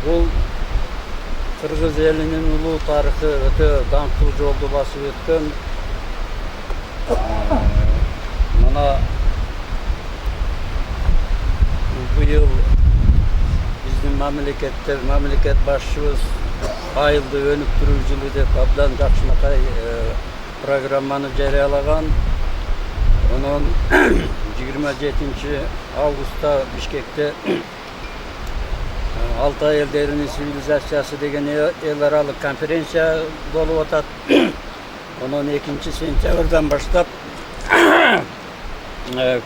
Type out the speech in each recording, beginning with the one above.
Бул Кыргыз элинин улуу тарыхы өтө даңктуу жолду басып өткөн мына быйыл биздин мамлекет башчыбыз айылды өнүктүрүү жылы деп абдан жакшынакай программаны жарыялаган. Онун 27 августта Бишкекте Алтай элдеринин цивилизациясы деген эл аралык конференция болуп атат. Онун 2-сентябрдан баштап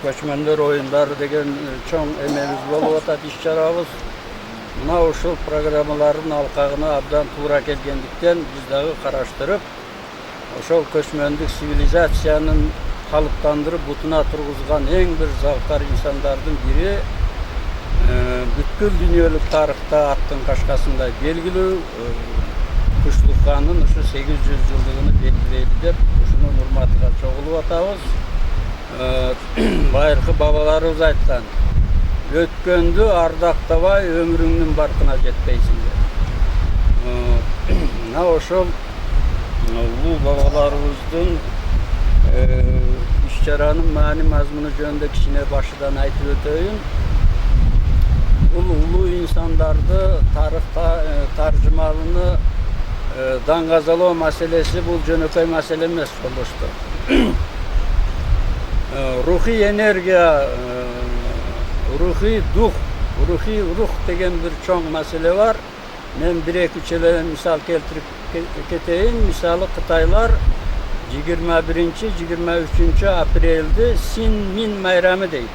көчмөндөр оюндары деген чоң эмебиз болуп атат, иш-чарабыз. Мына ушул программалардын алкагына абдан туура келгендиктен биз дагы караштырып, ошол көчмөндүк цивилизациянын калыптандырып бутуна тургузган эң бир залкар инсандардын бири бүткүл дүйнөлүк тарыхта аттын кашкасындай белгилүү Кучлук ханын ушу 800 жылдыгын белгилейли деп ушунун урматыга чогулуп атабыз. Байыркы бабаларыбыз айткан: өткөндү ардактабай өмүрүңдүн баркына жетпейсиңдер. Мына ошол улуу бабаларыбыздын иш-чаранын маани мазмуну жөнүндө кичине башыдан айтып өтөйүн. Бул улуу инсандарды таржымалыны даңгазалоо маселеси бул жөнөкөй маселе эмес, жолдоштор. Рухий энергия, рухий дух, рухий рух деген бир чоң маселе бар. Мен 1-2 эле мисал келтирип кетейин. Мисалы Кытайлар 21-23 апрелди Син-Мин майрамы дейт.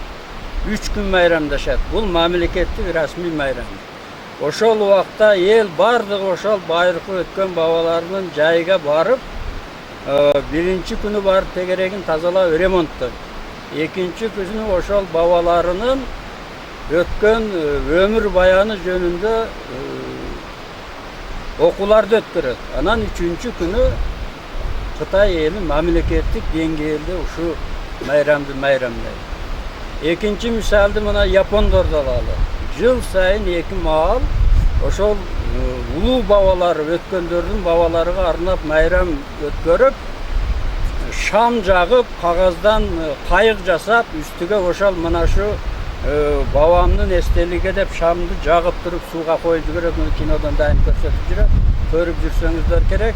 3 күн майрамдашат. Бул мамлекеттик расмий майрам. Ошол убакта эл бардыгы ошол байыркы өткөн бабаларынын жайга барып, биринчи күнү барып тегерегин тазалап ремонттойт. Экинчи күнү ошол бабаларынын өткөн өмүр баяны жөнүндө окууларды өткөрөт. Анан 3-күнү Кытай эли мамлекеттик деңгээлде ушу майрамды майрамдайт. Экинчи мисалды мына япондорду алалы. Жыл сайын 2 маал ошол улуу бабалар, өткөндөрдүн бабаларыга арнап майрам өткөрүп, шам жагып, кагаздан кайык жасап, үстүгө ошол мына ушу бабамдын эстелиги деп шамды жагып туруп сууга коюп жүрөт. Муну кинодон дайым көрсөтүп жүрөт. Көрүп жүрсөңүздөр керек.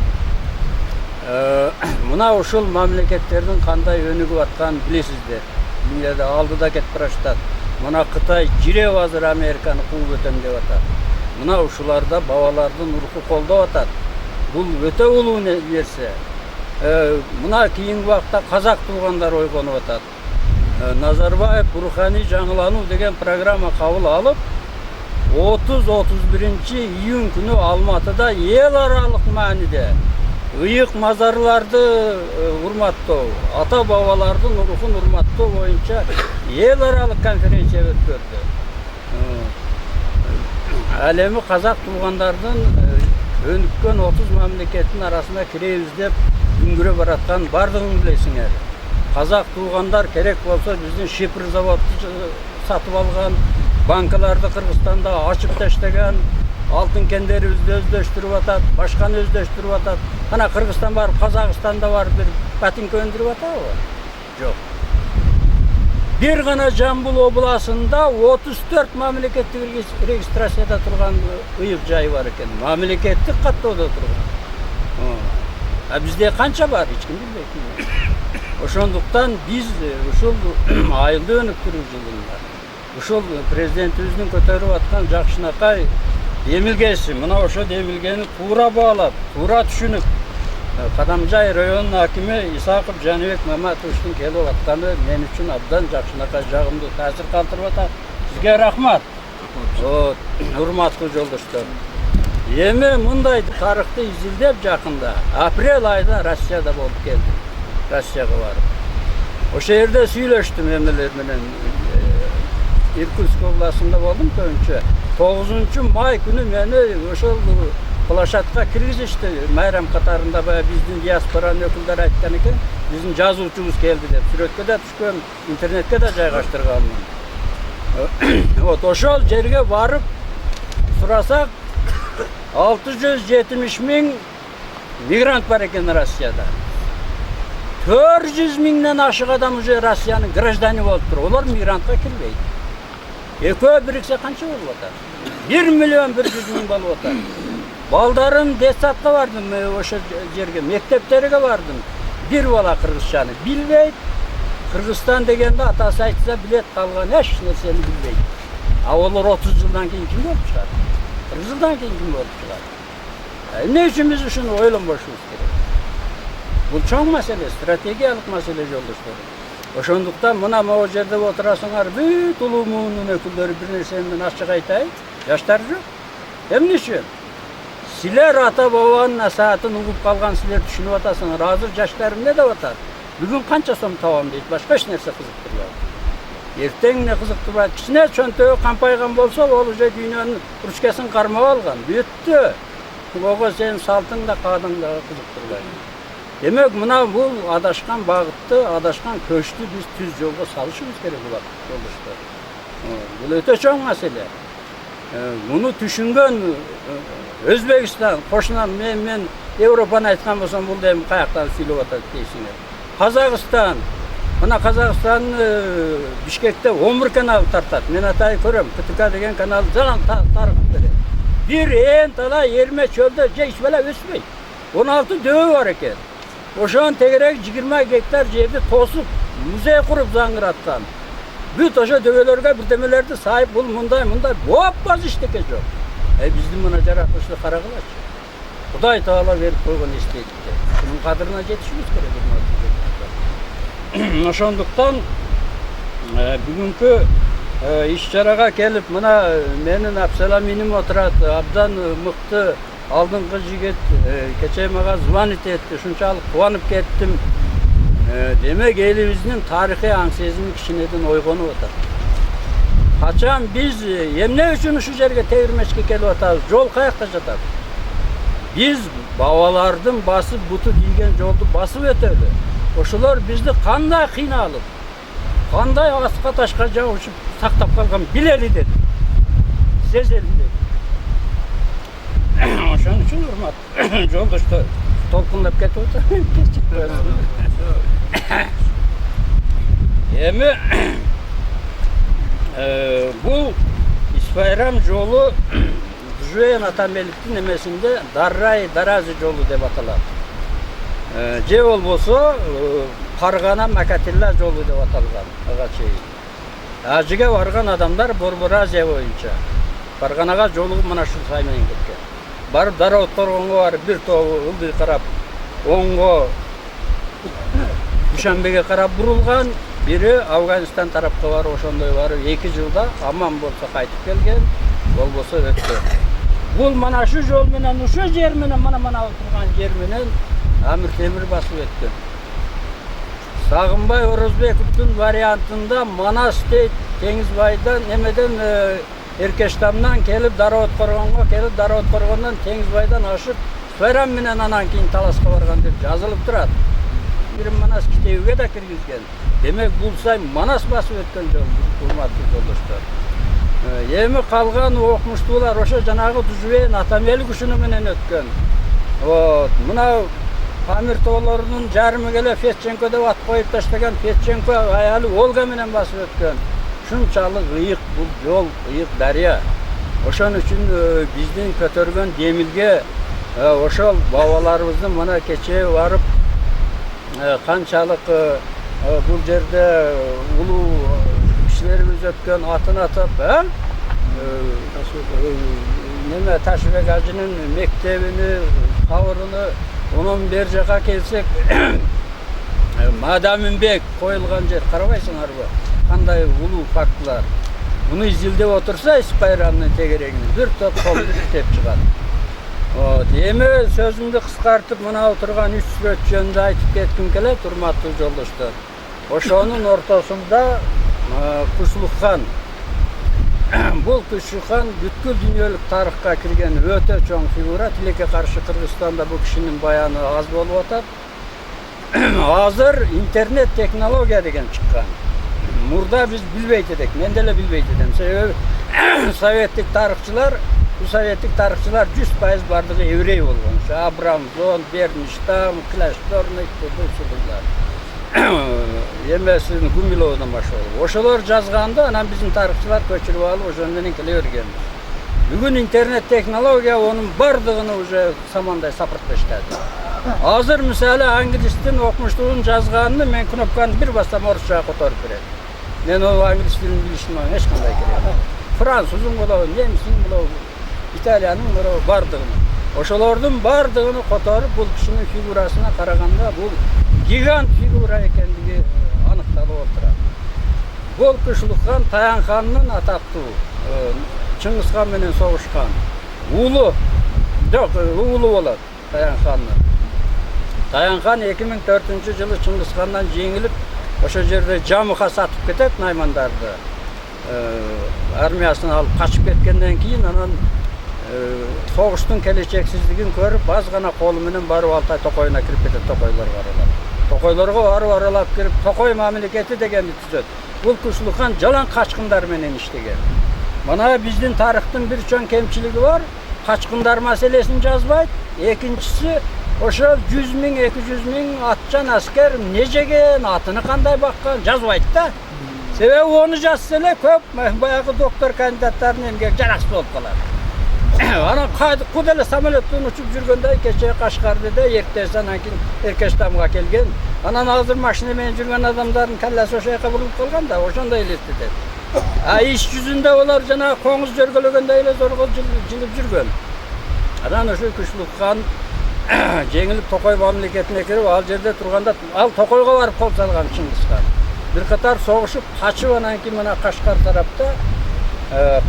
Мына ушул мамлекеттердин кандай өнүгүп атканын билесиздер. Дүйнөдө алдыда кетип барышат. Мына Кытай жиреп азыр Американы кууп өтөм деп атат. Мына ушуларда бабалардын руху колдоп атат. Бул өтө улуу нерсе. Мына кийинки убакта казак туугандар ойгонуп атат. Назарбаев руханий жаңылануу деген программа кабыл алып, 30-31 июнь күнү Алматыда эл аралык мааниде ыйык мазарларды урматтоо, ата бабалардын рухун урматтоо боюнча эл аралык конференция өткөрдү. Ал эми казак туугандардын өнүккөн 30 мамлекеттин арасына киребиз деп дүңгүрө бараткан бардыгын билесиңер. Казак туугандар керек болсо биздин шипр заводду сатып алган, банкаларды Кыргызстанда ачып таштаган, алтын кендерибизди өздөштүрүп атат, башканы өздөштүрүп атат. Ана Кыргызстан барып, Казакстанда барып бир патинка өндүрүп атабы? Жок. Бир гана Жамбыл областында 34 мамлекеттик регистрацияда турган ыйык жай бар экен. Мамлекеттик каттоодо турган. А бизде канча бар? Эч ким билбейт. Ошондуктан биз ушул айылды өнүктүрүү жылында ушул президентибиздин көтөрүп аткан жакшынакай демилгеси, мына ошо демилгени туура баалап, туура түшүнүп, Кадамжай районунун акими Исаков Жаныбек Маматовичтин келип атканы мен үчүн абдан жакшынакай жагымдуу таасир калтырып атат. Сизге рахмат. Урматтуу жолдоштор. Эми мындай тарыхты изилдеп жакында апрель айында Россияда болуп келдим. Россияга барып. Ошол жерде сүйлөштүм эмнелер менен. Иркутск областында болдум көбүнчө. 9 май күнү мени ошол площадка киргизишти. Майрам катарында биздин диаспоранын өкүлдөрү айткан экен, биздин жазуучубуз келди деп. Сүрөткө да түшкөн, интернетке да жайгаштырганмын. Вот ошол жерге барып сурасак, 670 ming migrant var ekan Rossiyada. 400 mingden aşık adam уже Rossiyanın grajdani болып тұр. Олар migrantқа кірмейді. Екеуі біріксе қанша болып отыр? 1 миллион 100 мың болып отыр. Балдарым детсадқа бардым, ошо жерге, мектептерге бардым. Bir бала қырғызшаны білмейді. Қырғызстан дегенде атасы айтса білет, қалған еш нәрсені білмейді. А олар 30 жылдан кейін кім болып шығар? 40 жылдан кейін кім болып шығар? Ne үшін біз үшін ойланбашымыз керек? Бұл чоң мәселе, стратегиялық мәселе жолдастар. Ошондуктан мына могу жерде отурасыңар, бүт улуу муунун өкүлдөрү бир нерсени ачык айтайын, жаштар жок. Эмне үчүн? Силер ата бабанын насаатын угуп калган, силер түшүнүп атасыңар. Азыр жаштар эмне деп атат? Бүгүн канча сом табам дейт, башка эч нерсе кызыктырбайт. Эртең эмне кызыктырбайт? Кичине чөнтөгү кампайган болсо, ал уже дүйнөнүн ручкасын кармап алган. Бүттү. Ого сен салтың да кадың да кызыктырбайт. Demek buna bu adaşkan bağıttı, adaşkan köştü biz tüz yolda salışımız gerek yoldaşlar. Bu öte çok mesele. Bunu düşüngen Özbekistan, koşunan men Avrupa'nın aytkan bolsam bu da kayaktan filip atat deysiniz. Kazakistan, bana Kazakistan Bişkek'te 11 kanal tartat. Men atayı görüyorum. KTK degen kanal zaten tarıkıp verir. Bir en tala yerime çölde hiç böyle ösmey. 16 döğü var eken. Oşan tegerek 20 hektar жерди tosуп, muzey kurup zangırattan. Büt oşa dövelerge birdemelerde sahip bul munday bopbaz işteke yok. Bizden buna jaratmışlık karagılaç. Kuday Taala verip koygan isteydik de. Bunun kadrına yetişimiz gerek. Oşonduktan bugünkü iş-çaraga kelip mına menin Absalam inim oturat, abdan mıktı aldыңғы жигит кече мага звонить этти, ушунчалык кубанып кеттим. Демек элибиздин тарыхый аң сезими кичинеден ойгонуп атат. Качан биз эмне үчүн ушу жерге тегирмечке келип атабыз? Жол каякта жатат? Биз бабалардын басып буту тийген жолду басып өтөлү. Ошолор бизди кандай кыйналып, кандай аска ташка жабышып сактап калган билели деди. Сезели деди. Oşun için hurmat. Yoldaşlar tolkunlap ketip otur. Emi bu İsfayram yolu Düzüyen Atamelik'in nemesinde Darazi yolu deb atalar. Je olbosa Qargana Makatilla yolu deb atalgan. Hacıga vargan adamlar Borboraziya boyunca. Qarganaga yolu mana şu saymayın ketken. Barıp Darabut Torgongo var, bir toğu ıldığı qarap, ongo Duşanbege qarap burulgan, biri Afganistan tarafka var, oşondoy var, 2 жылda aman bolsa qaytıp kelgen, bolbosa öttü. Bul mana şu yol menen, uşu jer menen, mana oturgan jer menen Amir Temir basıp öttü. Sagınbay Orozbekov'un variantında Manas deyt, Tengizbay'dan, nemeden Erkeştamdan kelip Darabut Qorgongo kelip Darabut Qorgondan Tengizbaydan aşıp Soyran menen anan keyin Talaska bargan dep жазылып турат. Bir Manas kitebige de kirgizgen. Demek bulsay Manas basıp ötken jol, hurmatly joldoşlar. Emi kalgan okmuştular oşo janagı Düzüyen Atamelik uşunu menen ötken. Mına Pamir toğlarının jarımı gele Petchenko dep at koyup taştagan Petchenko ayalı Volga menen basıp ötken. Şunçalık ıyık bu yol, ıyık darya. Oşan üçün bizden kötörgön demilge oşol babalarımыздın mana keçe varıp kançalık bu yerde ulu kişilerimiz ötken atın atıp neme Taşbek Hacı'nın mektebini, kavurunu onun bir jaka kelsek Madaminbek koyulgan yer karabaysыңар bu. Qanday ulu faktlar. Bunu izildep otursa İsfayram'ın tegeregini bir top koldu tep çıkar. Demi sözümdü kıskartıp mına oturgan 3 süreç jönündө aytıp ketkim kelet, hurmatly joldoşlar. Oşonun ortasında Kuşlukhan. Bu Kuşlukhan бүткүл dünyölük tarıhka kirgen öte çoğun figura. Tileke karşı Kırgızstanda bu kişinin bayanı az bolup atat. Hazır internet teknologiya degen çıkkan. Murda biz bilbeyt edek, men dele bilbeyt edem. Sebebi Sovetlik tarıhçılar bu Sovyetik tarixçilar 100% bardığı evrey bolğan. Abram, Zon, Bernstam, Klashtornik, bu Yemesin Gumilov'dan başladı. Oşalar жазганда, anan bizim tarixçilar köçürüp alıp oşondan kele örgenmiş. Bugün internet teknologiya onun bardığını уже samanday sapırıp beşledi. Hazır misali Anglis'ten okumuşluğun жазганını men knopkаны bir bassam orusça kotarıp beredi. Men o Anglis dilini bilişim hiç kanday kerek. Fransuzun bulağı, Nemsin bulağı, İtalyanın bulağı bardığını. Oşalardın bardığını kotarıp bu kişinin figurasına karaganda bu gigant figura ekenligi anıktalı oturadi. Bol Kuşlukhan Tayankhan'ın ataptığı, Çingizхан menen soğuşkan. Ulu, yok ulu болады Tayankhan'ın. Tayankhan 2004 жылы Çingizkhan'dan жеңилip, oşo jerde Jamık'a satıp ketет Naymandardı. Armiyasını alıp kaçıp ketkenden keyin anan soğuştun keleceksizligin görüp az gana kolu menen barıp Altay Tokoyuna kirip ketет Tokoylarga aralap. Tokoylarga barıp aralap kirip Tokoy mamleketi degenди түзөt. Bul Kuşlukhan jalan kaçkınlar menen işlеген. Mana bizdin tarixtin bir çön kemçiligi var. Kaçkınlar meselesini жазбайт. Ekinçisi oşo 100 ming, 200 ming atçan asker nejegen, atını kanday bakkan жазбайт da. Sebebi onu жазса эле көп баягы доктор кандидаттарын эмгек жараксыз болуп калат. Ana kudele samolyottun uçup жүргөндөй keçe Kaşgar'da da ertesi andan Erkeştam'a kelgen. Anan hazır maşina menen жүргөн adamların kallası oşo jaka burulup kalgan da oşonday elesteti. İş yüzünde olar jana koңуз jörgölөгөндөй эле зорго жылып жүргөн. Anan oşo Kuşlukhan жеңилип Tokoy mamleketine kirip al jerde turganda al Tokoyga barıp kol salgan Çingizхан. Bir katar soğuşup kaçıp anan ki mana Kaşgar tarapta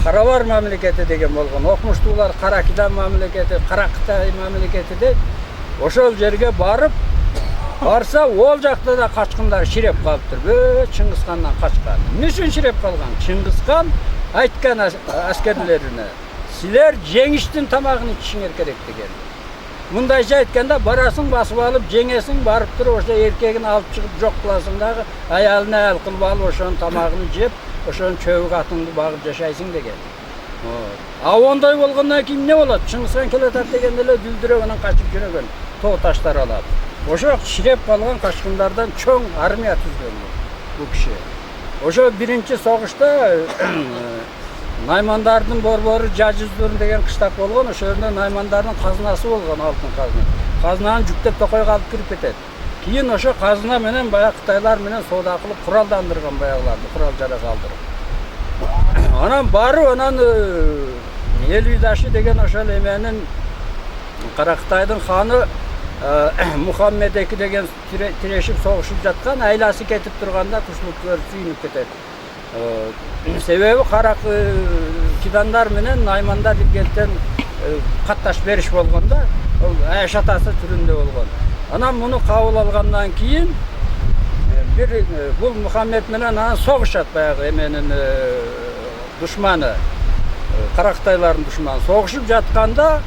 Karavar mamleketi degen bolgon. Okmuştular Karakidan mamleketi, Karakıtay mamleketi de oşol jerge barıp barsa ol jakta da kaçkınlar şirep kalıptır. Çingizkhan'dan kaçkan. Ne üçün şirep kalgan? Çingizkhan aytkan askerlerine siler жеңиштин tamagını içişiңер керек деген. Mundayça aytkanda barasың basıp alıp жеңесиң barıp turup oşo erkegini alıp çıkıp jok kılasың dagı ayalına ayal kılıp alıp oşonun tamagını jep oşonun çöbük atыңды bagıp jaşaysың деген. Onday bolgondan keyin ne bolat? Çingizхан keletat degende эле дүлдүрөп анан качып жүрөгөн. Тоо таштар алат. Oşo şirep kalgan kaçkınlardan çoğun armiya tüzgön bu kişi. Oşo birinci soğuşta Naymandardın borboru Jajızdurun degen kıştak bolgon, oşo yerinde Naymandardın kazınası bolgon, altın kazına. Kazınanı жүктеп Tokoyga alıp kirip ketet. Keyin oşo kazına menen bayağı Kıtaylar menen soda kılıp kuraldandırgan bayagılardı, kural jara kaldırıp. Anan barı anan Elüydaşı degen oşo emenin Karakıtay'dın hanı Muhammed Eki degen tireşip soğuşup жатқан aylası ketip turganda Kuşluk görüp suyunup ketet. Sebebi Karak Kidanlar menen Naymandar Bilgelten kattaş beriş bolgonda Ayşatası türünde bolgon. Anam bunu kabul algandan keyin bir bul Muhammed menen anan soğuşat bayağı emenin düşmanı, Karakıtayların düşmanı. Soğuşup жатканда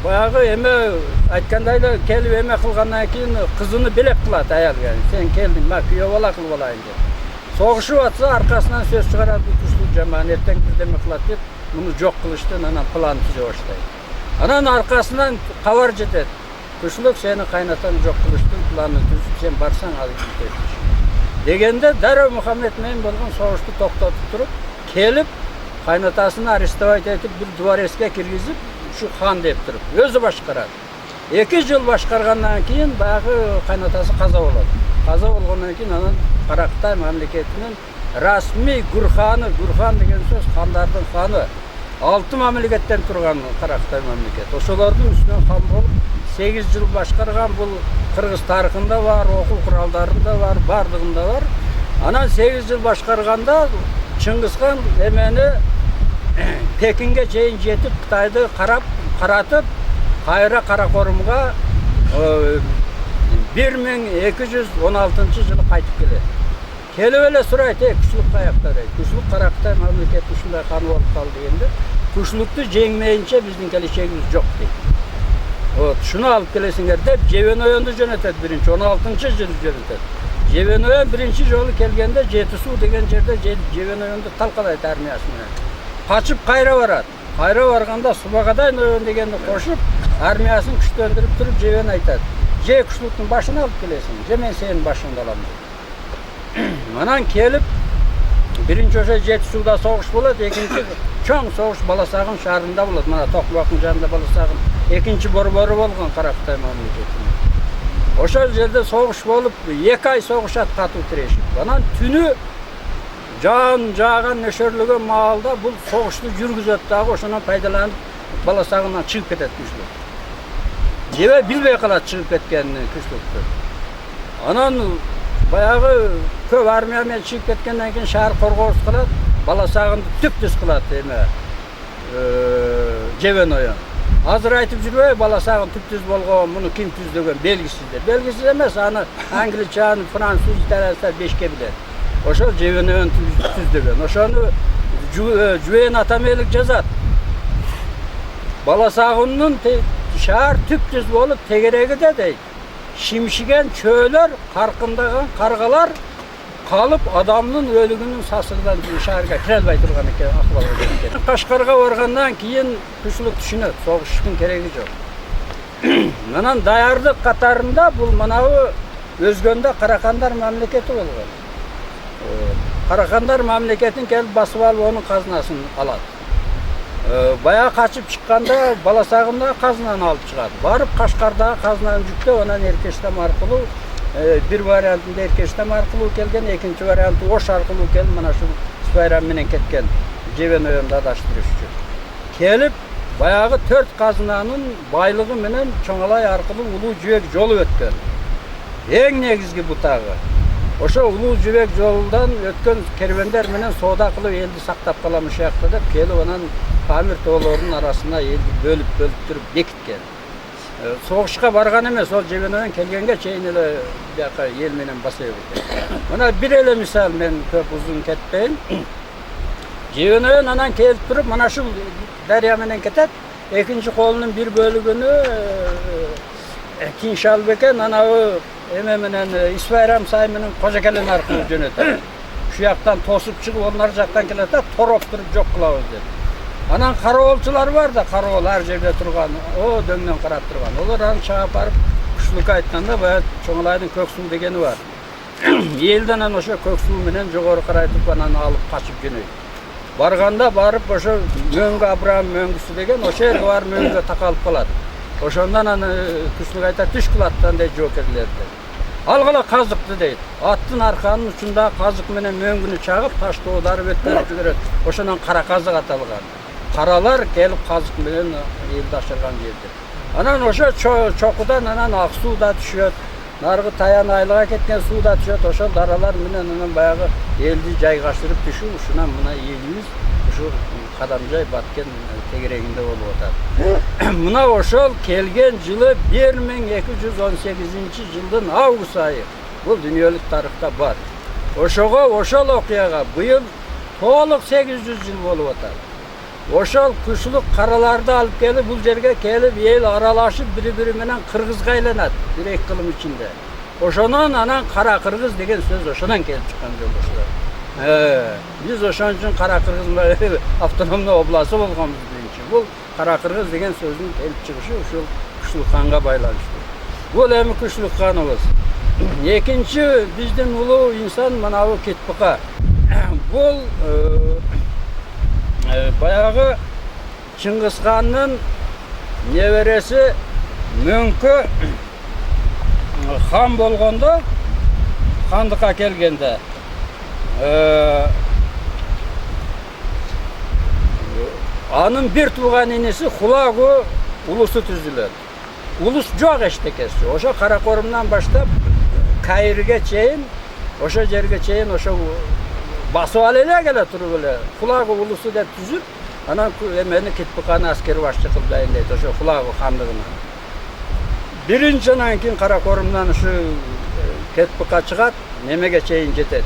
bayağı eme aytkандай da kelip eme kılgandan keyin kızını belek kılat ayal yani. Sen keldin, bak kuyov bola kılıp olayın dep. Soğuşup atsa arkasından söz çıkaran bu Kuşluk jaman erten birdeme kılat dep bunu jok kılıştın anan plan tüze başlaydı. Anan arkasından kavar jetet. Kuşluk seni kaynatan jok kılıştın planını tüzüp sen barsan alıp gitmiş. Degende darov Muhammed menen bolgon soğuştu toktotup turup kelip kaynatasını arestovat etip bir dvoreske kirgizip şu han dep turup özü başkaradi. 2 yıl başkargandan keyin bayağı kaynatası kaza bolot. Kaza bolgondan keyin anan Karakıtay mamleketinin rasmi Gurhanı, Gurhan degen söz handardın hanı. 6 mamleketten turgan Karakıtay mamleketi. Oşolardın üstünden han bolup 8 yıl başkargan bu Kırgız tarixinde var, okul kurallarında var, bardığında var. Anan 8 yıl başkarganda Çingizхан emeni Pekinge çeyin jetip Kıtaydı karatıp Kayra Karakorum'a 1216 yılı kaytıp gelir. Kelip ele surayt, Kuşluk kayakta deydi. Kuşluk Karakıtay mamleketi şunday kanı olup kaldı degende. Kuşluktu jengmeyince bizning keleceğimiz jok deydi. Şunu alıp kelesiңер dep Jevenoyanды jönötet birinci, 16 yılı jönötet. Jevenoyan birinci jolu kelgende Jetisuv degen jerde Jevenoyanды talkalayt armiyası menen. Kaçıp kayra barat. Кайра барганда Субагадай нöbön degенди кошуп, армиясын күчтөндүрүп туруп жебен айтат. Же күчлүктүн башын алып келесиң, же мен сенин башыңды алам дейт. Анан келип, биринчи ошо Жети сууда согуш болот, экинчи чоң согуш Баласагын шаарында болот. Мына Токубактын жанында Баласагын экинчи борбору болгон Каракытай мамлекетинин. Ошол жерде согуш болуп, 2 ай согушат катуу тирешип. Анан түнү жан жааган нөшөрлөгөн маалда бул согушту жүргүзөт дагы, ошонан пайдаланып Баласагынан чыгып кетет күчлүк. Жебе билбей калат чыгып кеткенин күчлүктү. Анан баягы көп армия менен чыгып кеткенден кийин шаар коргоосу кылат, Баласагынды түп-түз кылат эме жебен оюн. Азыр айтып жүрбөй, Баласагын түп-түз болгон, муну ким түздөгөн белгисиздер. Белгисиз эмес, аны англичан, француз, итальяндар бешке билет. Ошол жебен оюн түздөгөн. Ошону Жубейн Атамелик жазат. Баласагынын шаар түп-түз болуп тегерегиде дейт. Шимшиген чөөлөр, каркындаган каргалар калып адамдын өлүгүнүн сасыгынан шаарга кире албай турган экен, акыбалга жеткен. Кашкарга баргандан кийин күчлүк түшүнөт, согуштун кереги жок. Анан даярдык катарында бул манабы өзгөндө Каракандар мамлекети болгон. Каракандар мамлекетин келип басып алып онун казынасын алат. Бая качып чыкканда Баласагында казынаны алып чыгат. Барып Кашкардагы казынаны жүктөп, анан Эркештам аркылуу бир вариантында Эркештам аркылуу келген, экинчи варианты Ош аркылуу келип, мына ушул Спайрам менен кеткен жебен оюнду адаштырыш үчүн. Келип, баягы 4 казынанын байлыгы менен Чоңалай аркылуу Улуу Жүбек жолу өткөн. Эң негизги бутагы. Ошо Улуу Жүбек жолундан өткөн кервендер менен соода кылып элди сактап калам ушакта деп келип, анан Памир тоолорунун арасына элди бөлүп туруп бекиткен. Согушка барган эмес, ол жебен оюн келгенге чейин эле бияка эл менен баса берген. Мына бир эле мисал, мен көп узун кетпейин. Жебен оюн анан келип туруп, мына ушул дарыя менен кетет. Экинчи колунун бир бөлүгүнө Киншалбекен анабы эме менен Исбайрам сай менен Кожокелен аркылуу жөнөтөт. Ушул жактан тосуп чыгып, onlar жактан келет да, тороп туруп жок кылабыз деп. Анан кароолчулар бар да, кароол ар жерде турган, о дөңнөн карап турган. Олар аны чаап барып, күчлүккө айтканда баягы Чоңалайдын көк суу дегени бар. Элден анан ошо көк суу менен жогору карайтып анан алып качып жөнөйт. Барганда барып ошо Мөңгү Абрам мөңгүсү деген ошо жерге барып мөңгүгө такалып калат. Ошондон аны күчлүк айтат, түш кылаттан дейт жоокерлерди. Алгыла казыкты дейт. Аттын арканын учунда казык менен мөңгүнү чагып, таш тоодары өткөрүп жиберет. Ошондон кара казык аталган. Каралар келип казык менен элди ашырган жерде. Анан ошо чокудан анан ак суу да түшөт. Наргы Таян айлыга кеткен суу да түшөт. Ошол даралар менен анан баягы элди жайгаштырып түшүп, ушунан мына элибиз ушу Кадамжай Баткен тегерегинде болуп атат. Мына ошол келген жылы 1218 жылдын август айы. Бул дүйнөлүк тарыхта бар. Ошол окуяга быйыл толук 800 жыл болуп атат. Ошол күчлүк караларды алып келип, бул жерге келип, эл аралашып, бири-бири менен кыргызга айланат, 1-2 кылым ичинде. Ошонон анан кара кыргыз деген сөз ошонан келип чыккан жолдоштор. Биз ошон үчүн кара кыргыз автономдуу областы болгонбуз биринчи. Бул кара кыргыз деген сөздүн келип чыгышы ушул күчлүк канга байланыштуу. Бул эми күчлүк каныбыз. Экинчи биздин улуу инсан манабы Кетбука. Бул баягы Чыңгыз хандын небереси Мөңкө хан болгондо, хандыкка келгенде анын бир тууган иниси Хулагу улусу түзүлөт. Улус жок эчтекеси. Ошо Каракорумдан баштап Кайырга чейин, ошо жерге чейин ошо басып алып келе туруп эле Хулагу улусу деп түзүп, анан эмени Кетбуканы аскер башчы кылып дайындайт ошо Хулагу хандыгына. Биринчиден кийин Каракорумдан ушу Кетбука чыгат, немеге чейин жетет.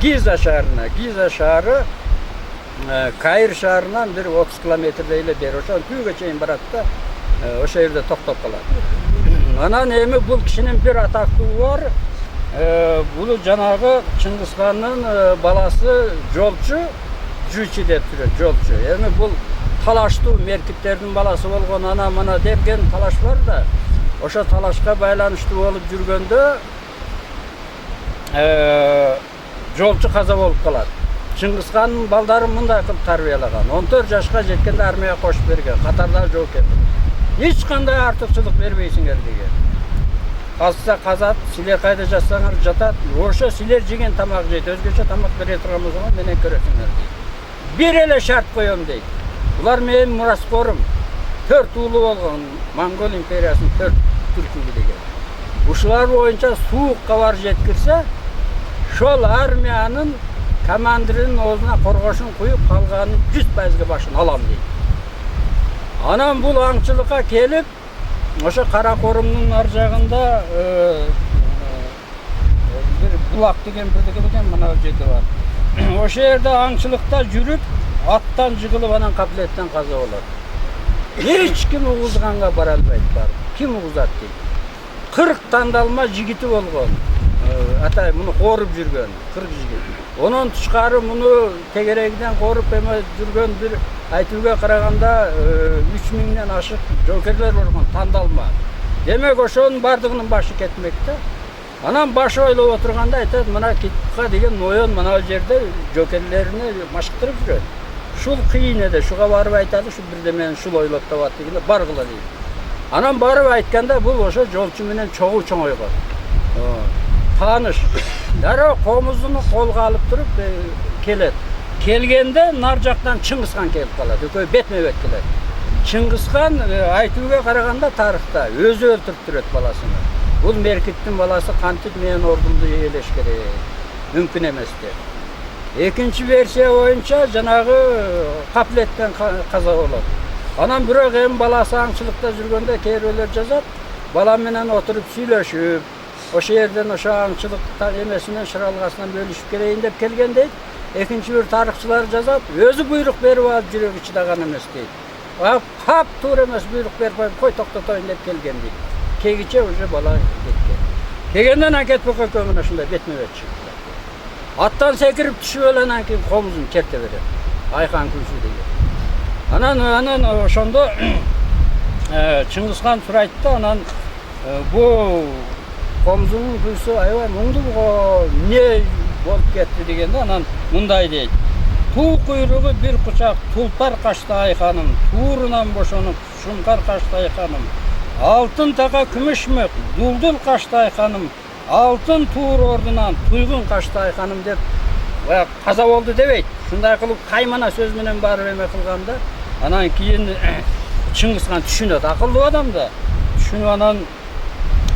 Гиза шаарына. Гиза шаары Кайыр шаарынан бир 30 километрдей эле бери, ошо түйгө чейин барат да, ошо жерде токтоп калат. Анан эми бул кишинин бир атактуулугу бар. Бул жанагы Чыңгыз хандын баласы Жолчу жүүчү деп жүрөт, жолчу. Эми бул талаштуу меркиттердин баласы болгон ана мына деген талаш бар да. Ошо талашка байланыштуу болуп жүргөндө жолчу каза болуп калат. Чыңгызхандын балдарын мындай кылып тарбиялаган. 14 жашка жеткенде армияга кошуп берген, катарда жоокер. Эч кандай артыкчылык бербейсиңер деген. Казса казат, силер кайда жатсаңар жатат. Ошо силер жеген тамак жейт, өзгөчө тамак бере турган болсоңор менен көрөсүңөр дейт. Бир эле шарт коём дейт. Булар менин мураскорум. 4 уулу болгон Монгол империясынын 4 түркүгү деген. Ушулар боюнча суук кабар жеткирсе, шол армиянын командиринин оозуна коргошун куюп калганын 100% башын алам дейт. Анан бул аңчылыкка келип, ошо Кара Корумдун ар жагында бир булак деген мына жерде бар. Ошо жерде аңчылыкта жүрүп, аттан жыгылып анан каплеттен каза болот. Эч ким угузганга бара албайт бар. Ким угузат дейт. 40 тандалма жигити болгон. Атай муну коруп жүргөн 40 жигит. Онун тышкары муну тегерегиден коруп эме жүргөн бир айтууга караганда 3000ден ашык жоокерлер болгон тандалма. Демек ошонун бардыгынын башы кетмек да. Анан башы ойлоп отурганда айтат, мына Китпка деген ноён мына жерде жоокерлерине машыктырып жүрөт. Шул кыйын эде, шуга барып айтады, шу бирдемени шул ойлоп табат дегенде баргыла дейт. Анан барып айтканда бул ошо жолчу менен чогуу чоңойгон. Тааныш. Дароо комузуну колго алып туруп келет. Келгенде нар жактан Чыңгызхан келип калат. Экөө бетме-бет келет. Чыңгызхан айтууга караганда тарыхта өзү өлтүрүп турат баласын. Бул Меркиттин баласы кантип менин ордумду ээлеш керек? Мүмкүн эмес деп. Экинчи версия боюнча жанагы каплеттен каза болот. Анан бирок эми баласы аңчылыкта жүргөндө кейбирлер жазат, бала менен отуруп сүйлөшүп, ошо жерден ошо аңчылык эмесинен шыралгасынан бөлүшүп келейин деп келген дейт. Экинчи бир тарыхчылар жазат, өзү буйрук берип алып жүрөгү чыдаган эмес дейт. Кап туура эмес буйрук берип кой токтотоюн деп келген дейт. Кегиче уже бала кеткен. Кегенден анан Кетпок экөө менен ушундай бетме-бет чыкты. Аттан секирип түшүп эле анан кийин комузун черте берет. Айкан күлсү деген. Анан ошондо Чыңгызхан сурайт да, анан бу комузунун күйсү аябай муңдуу эмне болуп кетти дегенде анан мындай дейт. Туу куйругу бир кучак тулпар качты айканым, туурунан бошонуп шумкар качты айканым. Алтын така күмүш мөк, дулдул качты айканым, алтын туур ордунан туйгун качты айканым деп каза болду дебейт. Шундай кылып каймана сөз менен барып эме кылганда, анан кийин Чыңгызхан түшүнөт, акылдуу адам да. Түшүнүп анан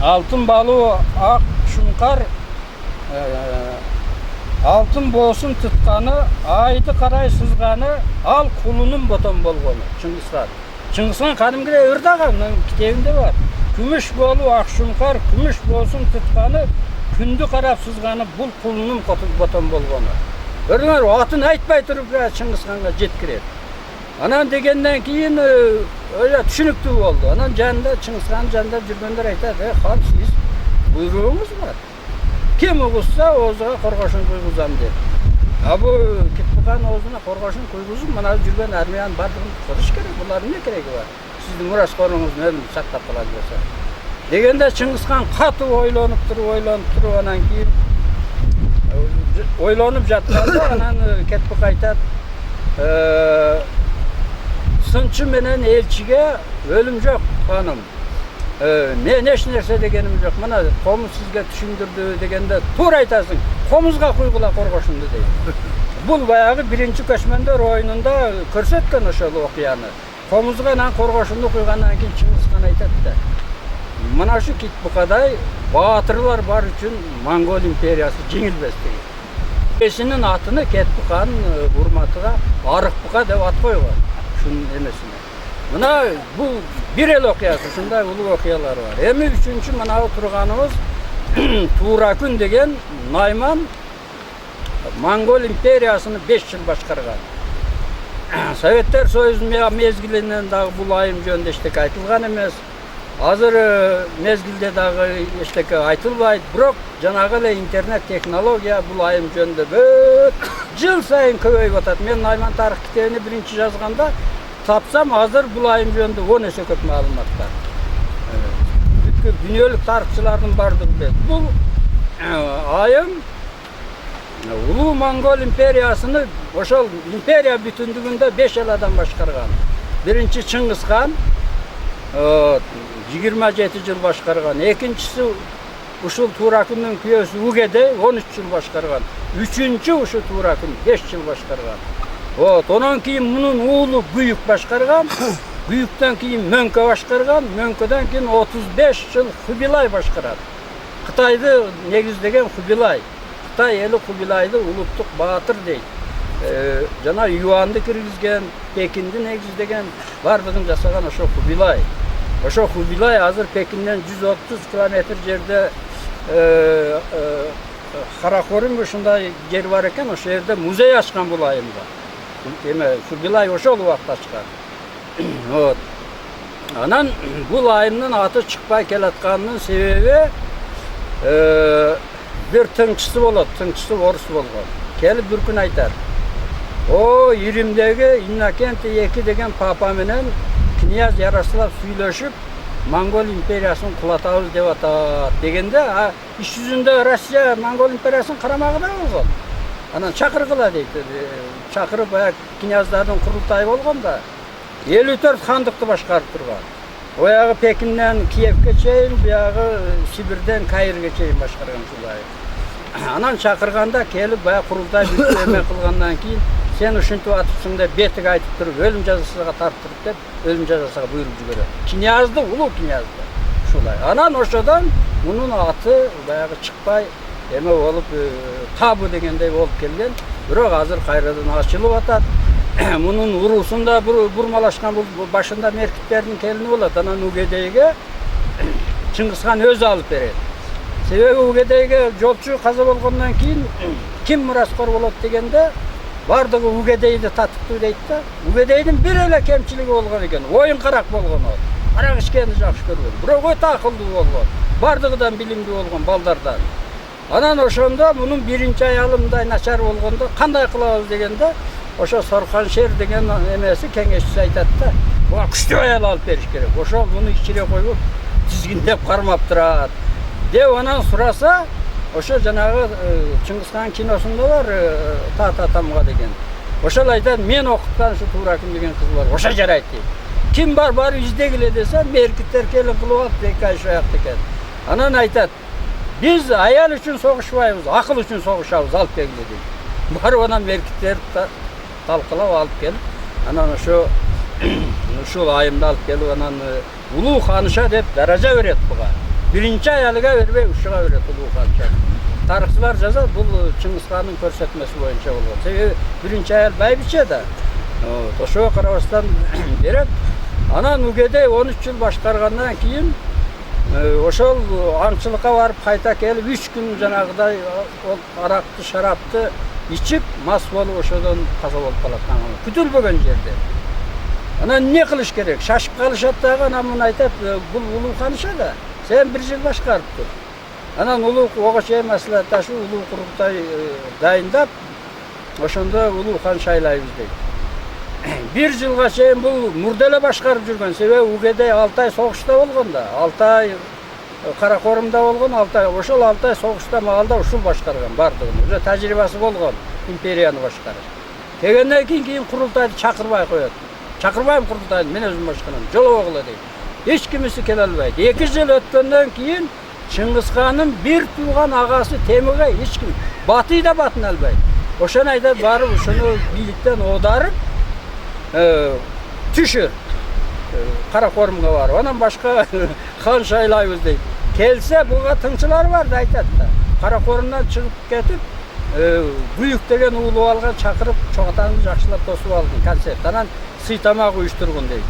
алтын балуу ак шумкар алтын боосун тутканы, айды карай сызганы, ал кулунун ботон болгону Чыңгызхан. Чыңгызхан кадимгидей ырдаган, китебинде бар. Күмүш болуу ак шумкар, күмүш боосун тутканы, күндү карап сызганы, бул кулунун ботон болгону. Көрүңөр, атын айтпай туруп Чыңгызханга жеткирет. Анан дегенден кийин түшүнүктүү болду. Анан жанында Чыңгызхан жанында жүргөндөр айтат, хан сиз буйругуңуз бар. Ким угузса оозуга коргошун куйгузам деп. Бу Кетпкан оозуна коргошун куйгузуп, мына жүргөн армиянын бардыгын куруш керек. Булардын эмне кереги бар? Сиздин мураскоруңуздун өлүмүн сактап калат болсо. Дегенде Чыңгызхан катуу ойлонуп туруп анан кийин ойлонуп жатканда анан Кетпок айтат, сынчы менен элчиге өлүм жок ханым. Мен эч нерсе дегеним жок. Мына комуз сизге түшүндүрдү дегенде туура айтасың. Комузга куйгула коргошунду дейт. Бул баягы биринчи көчмөндөр оюнунда көрсөткөн ошол окуяны. Комузга анан коргошунду куйгандан кийин Чыңгызхан айтат да. Мына ушу Кетпокадай баатырлар бар үчүн Монгол империясы жеңилбес деген. Эсинин атыны Кетпоканын урматыга Арыкбука деп ат койгон. Шунун эмесине. Мына бул бир эле окуясы, ушундай улуу окуялар бар. Эми үчүнчү мына турганыбыз Тууракүн деген найман Монгол империясыны 5 жыл башкарган. Советтер Союзунун мезгилинен дагы бул айым жөнүндө эчтеке айтылган эмес. Азыр мезгилде дагы эчтеке айтылбайт, бирок жанагы эле интернет технология бул айым жөнүндө бүт жыл сайын көбөйүп атат. Мен Найман тарых китебини биринчи жазганда тапсам, азыр бул айым жөнүндө 10 эсе көп маалымат бар. Бүткүл дүйнөлүк тарыхчылардын бардыгы билет. Бул айым Улуу Монгол империясыны ошол империя бүтүндүгүндө 5 эл адам башкарган. Биринчи Чыңгыз хан 27 жыл башкарган. Экинчиси ушул Туракундун күйөөсү Угедей 13 жыл башкарган. Үчүнчү ушу Туракун 5 жыл башкарган. Онон кийин мунун уулу Бүйүк башкарган. Бүйүктөн кийин Мөңкө башкарган. Мөңкөдөн кийин 35 жыл Хубилай башкарат. Кытайды негиздеген Хубилай. Кытай эли Хубилайды улуттук баатыр дейт. Жана Юанды киргизген, Пекинди негиздеген, бардыгын жасаган ошо Хубилай. Ошо Хубилай азыр Пекинден 130 километр жерде Каракорум ушундай жер бар экен, ошол жерде музей ачкан бул айымда. Эме Хубилай ошол убакта ачкан. Анан бул айымдын аты чыкпай келатканынын себеби бир тыңчысы болот, тыңчысы орус болгон. Келип бир күн айтар. Иримдеги Иннокентий II деген папа менен князь Ярослав сүйлөшүп, Монгол империясын кулатабыз деп атат дегенде, иш жүзүндө Россия Монгол империясынын карамагында болгон. Анан чакыргыла дейт. Чакырып князьдардын курултайы болгон да. 54 хандыкты башкарып турган. Оягы Пекинден Киевге чейин, буягы Сибирден Каирге чейин башкарган ушулай. Анан чакырганда келип курултай бүткү эме кылгандан кийин сен ушинтип атыпсың деп бетиге айтып туруп, өлүм жазасына тарттырып деп, өлүм жазасына буйруп жиберет. Князьды, улуу князьды. Ушулай. Анан ошодон мунун аты баягы чыкпай эме болуп, табу дегендей болуп келген. Бирок азыр кайрадан ачылып атат. Мунун уруусунда бурмалашкан бул башында меркиттердин келини болот. Анан Угедейге Чыңгыз хан өзү алып берет. Себеби Угедейге жолчу каза болгондон кийин ким мураскор болот дегенде бардыгы Угедейди татыктуу дейт да. Угедейдин бир эле кемчилиги болгон экен. Оюн карак болгон ол. Карак ичкенди жакшы көргөн. Бирок өтө акылдуу болгон. Бардыгыдан билимдүү болгон балдардан. Анан ошондо мунун биринчи аялы мындай начар болгондо кандай кылабыз дегенде, ошо Сорканшер деген эмеси кеңешчиси айтат да, буга күчтүү аял алып бериш керек. Ошол муну ичире коюп тизгиндеп кармап турат. Деп анан сураса, ошо жанагы Чыңгыз хан киносунда бар Тата Тамга деген. Ошол айтат, мен окуткан ушу Туракун деген кыз бар. Ошо жарайт дейт. Ким бар барып издегиле десе, меркиттер келип кылып алып бекай шоякты экен. Анан айтат, биз аял үчүн согушпайбыз, акыл үчүн согушабыз, алып келгиле дейт. Барып анан меркиттер талкылап алып келип, анан ушул айымды алып келип, анан улуу ханыша деп даража берет буга. Биринчи аялыга бербей, ушуга берет улуу ханыша. Тарыхчылар жазат, бул Чыңгыз хандын көрсөтмөсү боюнча болгон. Себеби биринчи аял байбиче да. Ошого карабастан берет. Анан Угедей 13 жыл башкаргандан кийин ошол аңчылыкка барып кайта келип 3 күн жанагыдай аракты, шарапты ичип, мас болуп ошодон каза болуп калат. Күтүлбөгөн жерде. Анан эмне кылыш керек? Шашып калышат дагы, анан муну айтат, бул улуу ханыша да. Сен 1 жыл башкарып тур. Анан улуу ого чейин маслихатташып, улуу курултай дайындап, ошондо улуу хан шайлайбыз дейт. 1 жылга чейин бул мурделе башкарып жүргөн. Себеби Угедей 6 ай согушта болгон да. 6 ай Каракорумда болгон, 6 ай. Ошол 6 ай согушта маалда ушул башкарган бардыгын. Уже тажрыйбасы болгон империяны башкарыш. Дегенден кийин курултайды чакырбай коет. Чакырбайм курултайды, мен өзүм башкарам. Жолобогула дейт. Эч кимиси келе албайт. 2 жыл өткөндөн кийин Чыңгыз ханын бир тууган агасы Темүгай эч ким батый да батын албайт. Ошону айтат, барып ушуну бийликтен оодарып түшүр. Каракорумга барып, анан башка хан шайлайбыз дейт. Келсе буга тыңчылар бар да айтат да. Каракорумдан чыгып кетип, Бүйүк деген уулу алган чакырып, чогатаңды жакшылап тосуп алдым концерт. Анан сый тамак уюштургун дейт.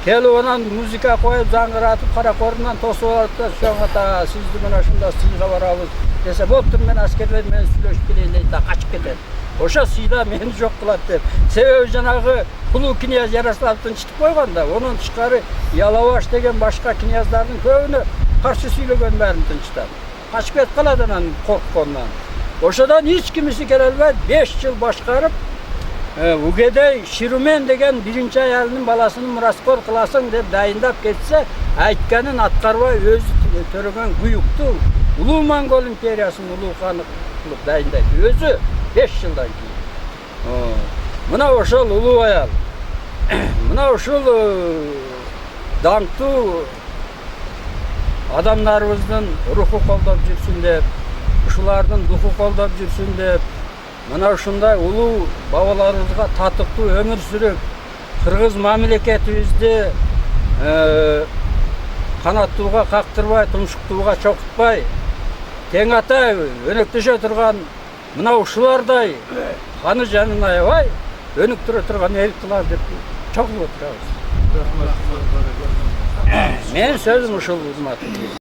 Келип анан музыка коюп, заңгыратып, Каракорумдан тосуп алып да, "Чоңата, сизди мына ушунда сыйга барабыз" десе, "Болуптур, мен аскерлер менен сүйлөшүп келейин" дейт да, качып кетет. ошо сыйда мени жок кылат деп. Себеби жанагы Улуу князь Ярослав тынчтык койгон да, онун тышкары Ялабаш деген башка князьдардын көбүнө каршы сүйлөгөн бәрин тынчтап. Качып кетип калат анан корккондон. Ошодон эч кимиси келе албайт, 5 жыл башкарып, Угедей Ширумен деген биринчи аялынын баласын мураскор кыласың деп дайындап кетсе, айтканын аткарбай өзү төрөгөн буюкту Улуу Монгол империясынын улуу ханы кылып дайындайт. Өзү 5 жылдан кийин. Мына ошол улуу аял, мына ушул даңктуу адамдарыбыздын руху колдоп жүрсүн деп, ушулардын духу колдоп жүрсүн деп, мына ушундай улуу бабаларыбызга татыктуу өмүр сүрүп, кыргыз мамлекетибизди канаттууга кактырбай, тумшуктууга чокутпай, тең ата өнөктөшө турган мына ушулардай ханы жанын аябай өнүктүрө турган элчилер деп чогулуп отурабыз. Менин сөзүм ушул, урматтуу.